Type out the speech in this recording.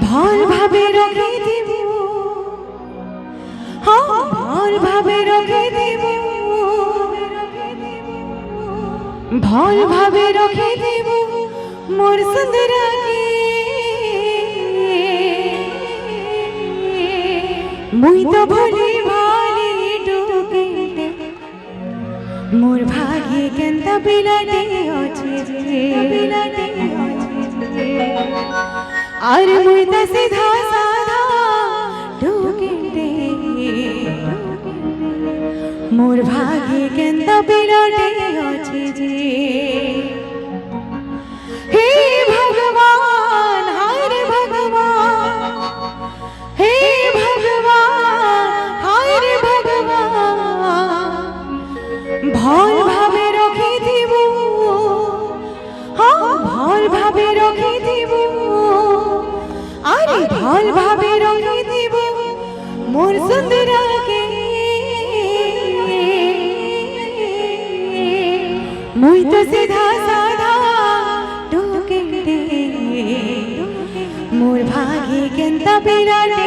ভাল ভাবে রখে দিব, ভাল ভাবে রখে দিব, ভাল ভাবে রখে দিব মোর সুন্দরাকে। মুই তো ভুলি ভালি ঢুকে মোর ভাগ্যে কেনতা বিলাতে আছে যে, বিলাতে আছে যে। আর মুই তো সিধা সাধা ঢুকে মোর ভাগ্যে কেনতা বিলাতে আছে যে। হে ভগবান, হায় রে ভগবান, হে ভগবান, হায় রে ভগবান। ভাল ভাবে রখে দিব, ভাল ভাবে রখে দিব, আরে ভাল ভাবে রখে দিব মোর সুন্দরাকে। মুই তো সিধা সাধা ঢুকে মোর ভাগ্যে কেনতা বিলাতে